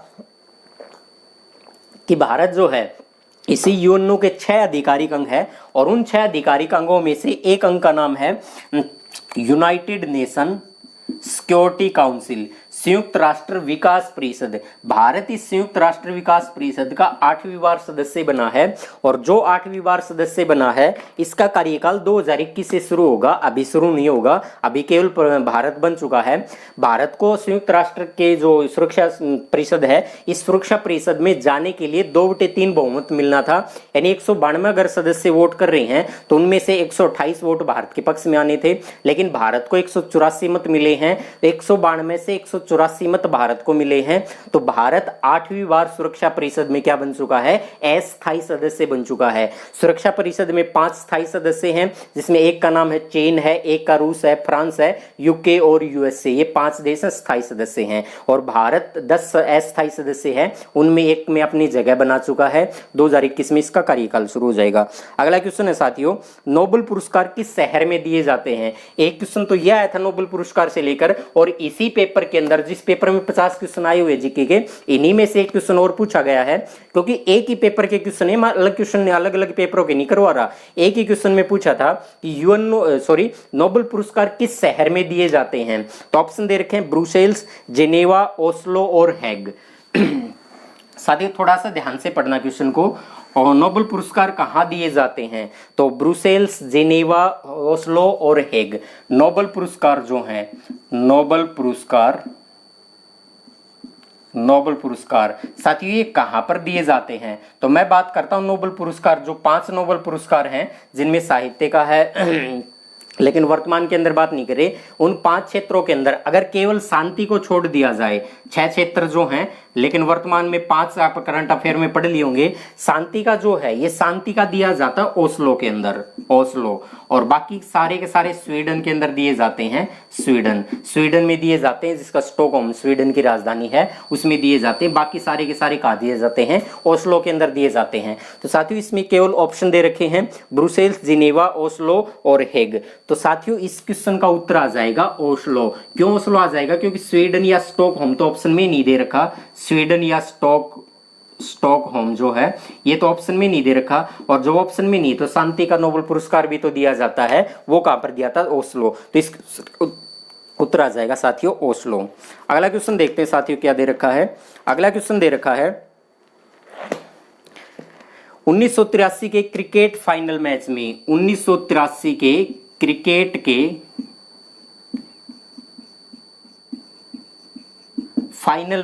कि भारत जो है इसी यूएनओ के 6 आधिकारिक अंग है, और उन 6 आधिकारिक अंगों में से एक अंग का नाम है यूनाइटेड नेशन सिक्योरिटी काउंसिल, संयुक्त राष्ट्र विकास परिषद। भारत इस संयुक्त राष्ट्र विकास परिषद का 8वीं बार सदस्य बना है, और जो 8वीं बार सदस्य बना है इसका कार्यकाल 2021 से शुरू होगा, अभी शुरू नहीं होगा, अभी केवल भारत बन चुका है। भारत को संयुक्त राष्ट्र के जो सुरक्षा परिषद है, इस सुरक्षा परिषद में जाने के लिए 2/3 बहुमत मिलना था, यानी 192 अगर सदस्य वोट कर रहे हैं तो उनमें से 128 वोट भारत के पक्ष में आने थे, लेकिन भारत को 184 मत मिले हैं, 192 से 184 मत भारत को मिले हैं। तो भारत 8वीं बार सुरक्षा परिषद में क्या बन चुका है, अस्थायी सदस्य बन चुका है। सुरक्षा परिषद में 5 स्थायी सदस्य हैं, जिसमें एक का नाम है चीन है, एक का रूस है, फ्रांस है, यूके और यूएसए, ये 5 देश स्थायी सदस्य हैं। और भारत 10 अस्थायी सदस्य हैं, उनमें एक में अपनी जगह बना चुका है। 2021 में इसका कार्यकाल शुरू हो जाएगा। अगला क्वेश्चन है साथियों, नोबेल पुरस्कार किस शहर में दिए जाते हैं। एक क्वेश्चन तो यह आया था नोबेल पुरस्कार से लेकर, और इसी पेपर के अंदर जिस पेपर में 50 क्वेश्चन आए हुए जीके के, इन्हीं में से एक क्वेश्चन और पूछा गया है, क्योंकि एक ही पेपर के क्वेश्चन है, अलग क्वेश्चन अलग अलग पेपरों के नहीं करवा रहा। एक ही क्वेश्चन में पूछा था कि नोबेल पुरस्कार किस शहर में दिए जाते हैं। तो ऑप्शन दे रखे हैं ब्रुसेल्स, जेनेवा, ओस्लो और हैग। साथियों थोड़ा सा ध्यान से पढ़ना क्वेश्चन को। और नोबेल पुरस्कार कहाँ दिए जाते हैं, तो ब्रुसेल्स, जेनेवा, ओस्लो और हेग। नोबेल पुरस्कार जो हैं, नोबेल पुरस्कार साथियों ये कहाँ पर दिए जाते हैं। तो मैं बात करता हूँ नोबेल पुरस्कार, जो 5 नोबेल पुरस्कार हैं, जिनमें साहित्य का है, लेकिन वर्तमान के अंदर बात नहीं करें। उन 5 क्षेत्रों के अंदर अगर केवल शांति को छोड़ दिया जाए, 6 क्षेत्र जो हैं, लेकिन वर्तमान में 5 आप करंट अफेयर में पढ़ लिए होंगे। शांति का जो है, ये शांति का दिया जाता है ओस्लो के अंदर, ओस्लो, और बाकी सारे के सारे स्वीडन के अंदर दिए जाते हैं। स्वीडन में दिए जाते हैं, जिसका स्टॉकहोम स्वीडन की राजधानी है, उसमें दिए जाते हैं। बाकी सारे के सारे कहाँ दिए जाते हैं? ओस्लो के अंदर दिए जाते हैं। तो साथियों इसमें केवल ऑप्शन दे रखे हैं ब्रुसेल्स, जिनेवा, ओस्लो और हेग। तो साथियों इस क्वेश्चन का उत्तर आ जाएगा ओस्लो। क्यों ओस्लो आ जाएगा? क्योंकि स्वीडन या स्टॉकहोम तो ऑप्शन में नहीं दे रखा। स्वीडन या स्टॉकहोम जो है ये तो ऑप्शन में नहीं दे रखा, और जो ऑप्शन में नहीं तो शांति का नोबेल पुरस्कार भी तो दिया जाता है, वो कहां पर दिया था? ओस्लो। तो इस उत्तर आ जाएगा साथियों ओस्लो। अगला क्वेश्चन देखते हैं साथियों क्या दे रखा है। अगला क्वेश्चन दे रखा है 1983 के क्रिकेट फाइनल मैच में, 1983 के क्रिकेट के फाइनल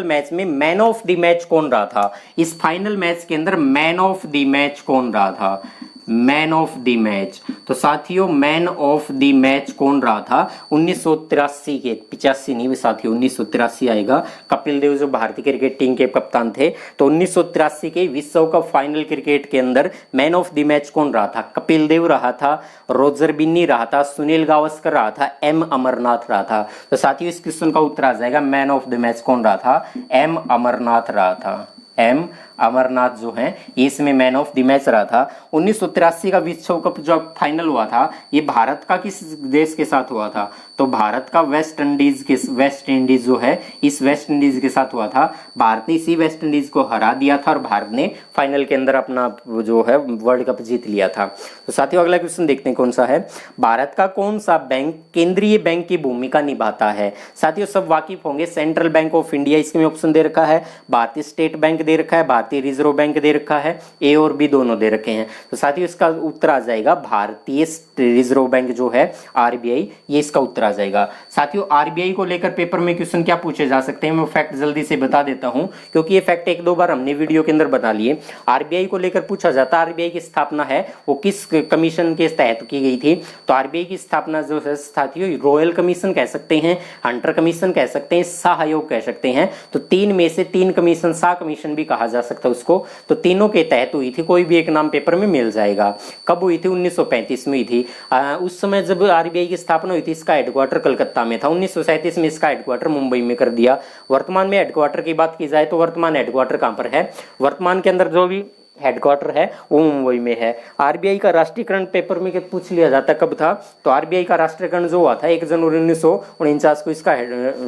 मैच में मैन ऑफ द मैच कौन रहा था? इस फाइनल मैच के अंदर मैन ऑफ द मैच कौन रहा था? Man of the match. तो साथियों मैन ऑफ द मैच कौन रहा था 1983 के? 85 नहीं साथियों, 1983 आएगा। कपिल देव जो भारतीय क्रिकेट टीम के कप्तान थे, तो 1983 के विश्व कप फाइनल क्रिकेट के अंदर मैन ऑफ द मैच कौन रहा था? कपिल देव रहा था, रोजर बिन्नी रहा था, सुनील गावस्कर रहा था, एम अमरनाथ रहा था। तो साथियों इस क्वेश्चन का उत्तर आ जाएगा मैन ऑफ द मैच कौन रहा था? एम अमरनाथ रहा था। एम अमरनाथ जो है इसमें मैन ऑफ द मैच रहा था। 1983 का विश्व कप जो फाइनल हुआ था, ये भारत का किस देश के साथ हुआ था? तो भारत का वेस्ट इंडीज जो है, इस वेस्ट इंडीज के साथ हुआ था। भारत ने इसी वेस्ट इंडीज को हरा दिया था और भारत ने फाइनल के अंदर अपना जो है वर्ल्ड कप जीत लिया था। तो साथियों अगला क्वेश्चन देखते हैं कौन सा है। भारत का कौन सा बैंक केंद्रीय बैंक की भूमिका निभाता है? साथियों सब वाकिफ होंगे, सेंट्रल बैंक ऑफ इंडिया इसमें ऑप्शन दे रखा है, भारतीय स्टेट बैंक दे रखा है, भारतीय रिजर्व बैंक दे रखा है, ए और बी दोनों दे रखे हैं। तो साथियों इसका उत्तर आ जाएगा भारतीय रिजर्व बैंक जो है आरबीआई, ये इसका उत्तर आ जाएगा। साथियों आरबीआई को लेकर पेपर में क्वेश्चन क्या पूछे जा सकते हैं, मैं फैक्ट जल्दी से बता देता हूं, क्योंकि ये फैक्ट एक दो बार हमने वीडियो के अंदर बता लिए। आरबीआई को लेकर पूछा जाता है आरबीआई की स्थापना है वो किस कमीशन के तहत की गई थी? तो आरबीआई की स्थापना जो है साथियों रॉयल कमीशन कह सकते हैं, हंटर कमीशन कह सकते हैं, शाह आयोग कह सकते हैं। तो 3 में से 3 कमीशन, शाह कमीशन भी कहा जा सकता है उसको, तो तीनों के तहत हुई थी। कोई भी एक नाम पेपर में मिल जाएगा। कब हुई थी? 1935 में हुई थी। उस समय जब आरबीआई की स्थापना हुई थी इसका हेडक्वार्टर कलकत्ता में था। 1937 में इसका हेडक्वार्टर मुंबई में कर दिया। वर्तमान में हेडक्वार्टर की बात की जाए तो वर्तमान हेडक्वार्टर कहां पर है? वर्तमान के अंदर जो भी हेडक्वार्टर है वो मुंबई में है। आरबीआई का राष्ट्रीयकरण पेपर में पूछ लिया जाता कब था? तो आरबीआई का राष्ट्रीयकरण जो हुआ था 1 जनवरी 1949 को इसका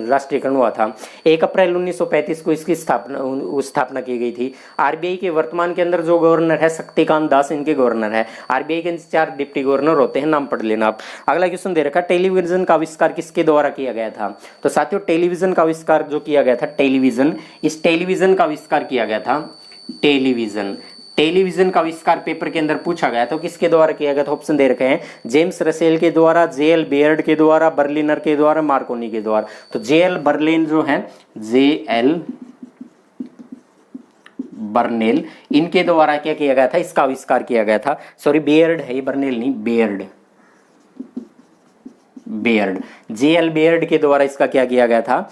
राष्ट्रीयकरण हुआ था। 1 अप्रैल 1935 को इसकी स्थापना की गई थी। आरबीआई के वर्तमान के अंदर जो गवर्नर है शक्तिकांत दास इनके गवर्नर है। आरबीआई के 4 डिप्टी गवर्नर होते हैं, नाम पढ़ लेना आप। अगला क्वेश्चन दे रखा टेलीविजन का आविष्कार किसके द्वारा किया गया था? तो साथियों टेलीविजन का आविष्कार जो किया गया था टेलीविजन, इस टेलीविजन का आविष्कार किया गया था टेलीविजन का आविष्कार पेपर के अंदर पूछा गया तो किसके द्वारा किया गया था? ऑप्शन दे रखे हैं जेम्स रसेल के द्वारा, जेएल बेयर्ड के द्वारा, बर्लिनर के द्वारा, मार्कोनी के द्वारा। तो जेएल बर्लिन जो है, जेएल बर्नेल, इनके द्वारा क्या किया गया था? इसका आविष्कार किया गया था। सॉरी बेयर्ड है ये, बर्नेल नहीं, बेयर्ड जेएल बेयर्ड के द्वारा इसका क्या किया गया था?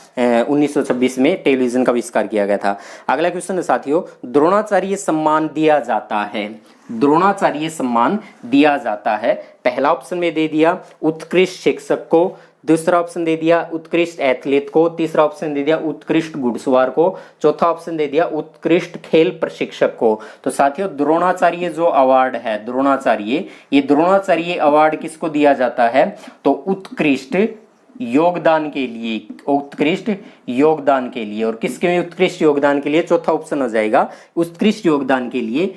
1926 में टेलीविजन का आविष्कार किया गया था। अगला क्वेश्चन है साथियों द्रोणाचार्य सम्मान दिया जाता है। द्रोणाचार्य सम्मान दिया जाता है। पहला ऑप्शन में दे दिया उत्कृष्ट शिक्षक को, दूसरा ऑप्शन दे दिया उत्कृष्ट एथलीट को, तीसरा ऑप्शन दे दिया उत्कृष्ट घुड़सवार को, चौथा ऑप्शन दे दिया उत्कृष्ट खेल प्रशिक्षक को। तो साथियों द्रोणाचार्य जो अवार्ड है, ये द्रोणाचार्य अवार्ड किसको दिया जाता है? तो उत्कृष्ट योगदान के लिए, और किसके उत्कृष्ट योगदान के लिए? चौथा ऑप्शन हो जाएगा उत्कृष्ट योगदान के लिए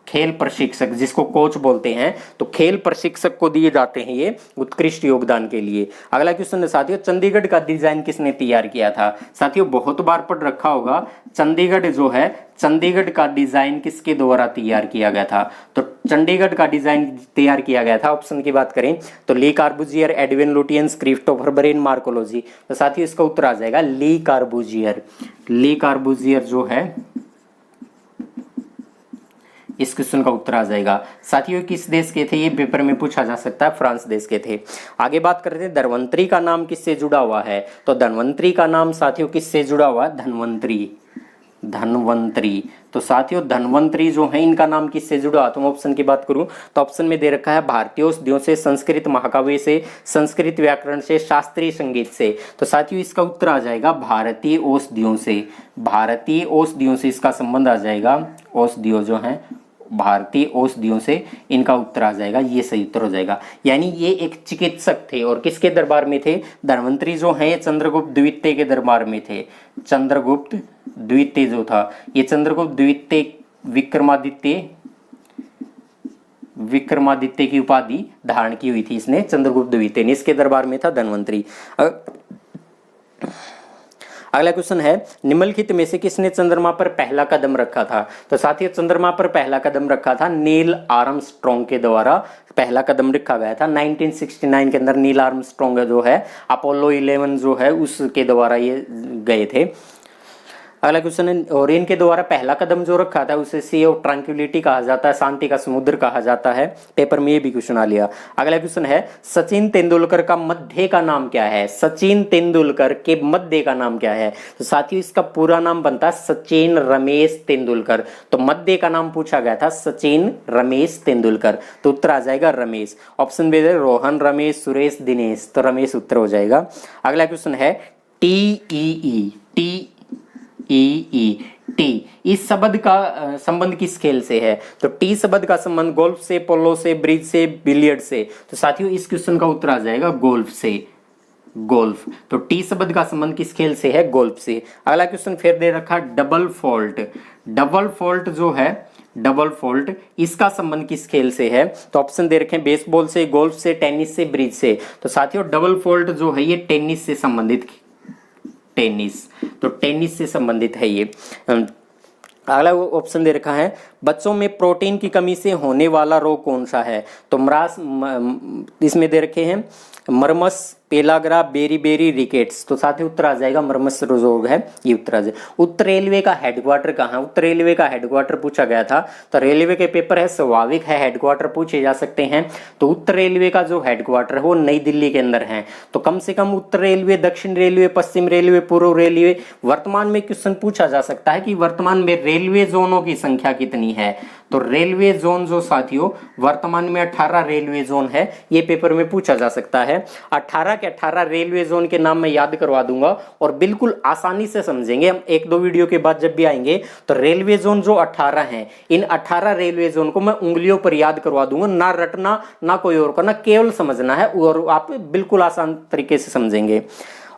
खेल प्रशिक्षक जिसको कोच बोलते हैं, तो खेल प्रशिक्षक को दिए जाते हैं ये उत्कृष्ट योगदान के लिए। अगला क्वेश्चन है साथियों चंडीगढ़ का डिजाइन किसने तैयार किया था? साथियों बहुत बार पढ़ रखा होगा, चंडीगढ़ का डिजाइन किसके द्वारा तैयार किया गया था? तो चंडीगढ़ का डिजाइन तैयार किया गया था, ऑप्शन की बात करें तो ली कार्बूजियर, एडविन लुटियंस, क्रिस्टोफर ब्रेन, मार्कोलॉजी। तो साथियों इसका उत्तर आ जाएगा ली कार्बूजियर जो है इस क्वेश्चन का उत्तर आ जाएगा। साथियों किस देश के थे, ये पेपर में पूछा जा सकता है, फ्रांस देश के थे। आगे बात करते हैं धन्वंतरी का नाम किससे जुड़ा हुआ है, तो धन्वंतरी का नाम साथियों किससे जुड़ा हुआ है, धन्वंतरी, धन्वंतरी। तो साथियों धन्वंतरी जो है इनका नाम किससे जुड़ा, तो मैं ऑप्शन की बात करूं तो ऑप्शन में दे रखा है भारतीय औषधियों से, संस्कृत महाकाव्य से, संस्कृत व्याकरण से, शास्त्रीय संगीत से। तो साथियों इसका उत्तर आ जाएगा भारतीय औषधियों से, भारतीय औषधियों से इसका संबंध आ जाएगा, औषधियों जो है भारतीय औषधियों से इनका उत्तर आ जाएगा, ये सही उत्तर हो जाएगा। यानी ये एक चिकित्सक थे और किसके दरबार में थे, धन्वंतरी जो है चंद्रगुप्त द्वितीय के दरबार में थे। चंद्रगुप्त द्वितीय जो था, ये चंद्रगुप्त द्वितीय विक्रमादित्य की उपाधि धारण की हुई थी इसने, चंद्रगुप्त द्वितीय ने, इसके दरबार में था धन्वंतरी। अगला क्वेश्चन है निम्नलिखित में से किसने चंद्रमा पर पहला कदम रखा था, तो साथियों चंद्रमा पर पहला कदम रखा था नील आर्मस्ट्रॉन्ग के द्वारा, पहला कदम रखा गया था 1969 के अंदर। नील आर्मस्ट्रॉन्ग जो है अपोलो 11 जो है उसके द्वारा ये गए थे। अगला क्वेश्चन है और इनके द्वारा पहला कदम जो रखा था उसे सी ऑफ ट्रैंक्विलिटी कहा जाता है, शांति का समुद्र कहा जाता है। पेपर में ये भी क्वेश्चन आ लिया। अगला क्वेश्चन है सचिन तेंदुलकर का मध्य का नाम क्या है, सचिन तेंदुलकर के मध्य का नाम क्या है, तो साथियों इसका पूरा नाम बनता है सचिन रमेश तेंदुलकर। तो मध्य का नाम पूछा गया था सचिन रमेश तेंदुलकर, तो उत्तर आ जाएगा रमेश। ऑप्शन बी रोहन, रमेश, सुरेश, दिनेश, तो रमेश उत्तर हो जाएगा। अगला क्वेश्चन है टीईई, टी इस शब्द का संबंध किस खेल से है, तो टी शब्द का संबंध गोल्फ से, पोलो से, ब्रिज से, बिलियर्ड से। तो साथियों इस क्वेश्चन का उत्तर आ जाएगा गोल्फ से, गोल्फ। तो टी शब्द का संबंध किस खेल से है, गोल्फ से। अगला क्वेश्चन फिर दे रखा डबल फॉल्ट, डबल फॉल्ट जो है, डबल फॉल्ट इसका संबंध किस खेल से है, तो ऑप्शन दे रखे हैं बेसबॉल से, गोल्फ से, टेनिस से, ब्रिज से। तो साथियों डबल फॉल्ट जो है ये टेनिस से संबंधित, टेनिस, तो टेनिस से संबंधित है ये। अगला ऑप्शन दे रखा है बच्चों में प्रोटीन की कमी से होने वाला रोग कौन सा है, तो मरास इसमें दे रखे हैं मरमस, पेलाग्रा, बेरी रिकेट्स। तो साथ ही उत्तर आ जाएगा मरमस रोग है, ये उत्तर आ जाएगा। उत्तर रेलवे का हेडक्वार्टर कहाँ है, उत्तर रेलवे का हेडक्वार्टर पूछा गया था, तो रेलवे के पेपर है स्वाभाविक है हेडक्वार्टर पूछे जा सकते हैं। तो उत्तर रेलवे का जो हेडक्वार्टर है वो नई दिल्ली के अंदर है। तो कम से कम उत्तर रेलवे, दक्षिण रेलवे, पश्चिम रेलवे, पूर्व रेलवे, वर्तमान में क्वेश्चन पूछा जा सकता है कि वर्तमान में रेलवे जोनों की संख्या कितनी है, तो रेलवे जोन जो साथियों वर्तमान में 18 रेलवे जोन है, ये पेपर में पूछा जा सकता है। 18 के 18 रेलवे जोन के नाम मैं याद करवा दूंगा और बिल्कुल आसानी से समझेंगे हम, एक दो वीडियो के बाद जब भी आएंगे। तो रेलवे जोन जो 18 हैं, इन 18 रेलवे जोन को मैं उंगलियों पर याद करवा दूंगा, ना रटना ना कोई और करना, केवल समझना है और आप बिल्कुल आसान तरीके से समझेंगे।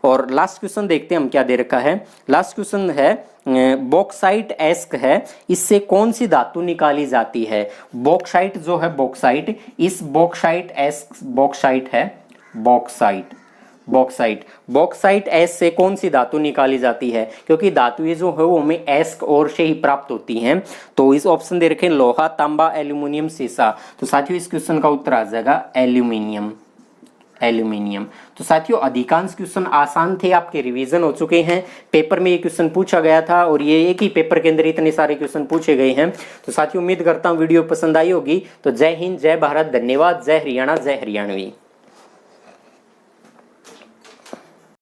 और लास्ट क्वेश्चन देखते हैं हम क्या दे रखा है। लास्ट क्वेश्चन है बॉक्साइट एस्क है, इससे कौन सी धातु निकाली जाती है। बॉक्साइट जो है, बॉक्साइट, इस बॉक्साइट एस्क, बॉक्साइट है, बॉक्साइट, बॉक्साइट एस से कौन सी धातु निकाली जाती है, क्योंकि धातुएं जो है वो हमें एस्क और से ही प्राप्त होती हैं। तो इस ऑप्शन दे रखे लोहा, तांबा, एल्यूमिनियम, सीसा। तो साथियों इस क्वेश्चन का उत्तर आ जाएगा एल्यूमिनियम, एल्यूमिनियम। तो साथियों अधिकांश क्वेश्चन आसान थे, आपके रिवीजन हो चुके हैं। पेपर में ये क्वेश्चन पूछा गया था और ये एक ही पेपर के अंदर इतने सारे क्वेश्चन पूछे गए हैं। तो साथियों उम्मीद करता हूँ वीडियो पसंद आई होगी। तो जय हिंद, जय भारत, धन्यवाद, जय हरियाणा, जय हरियाणवी।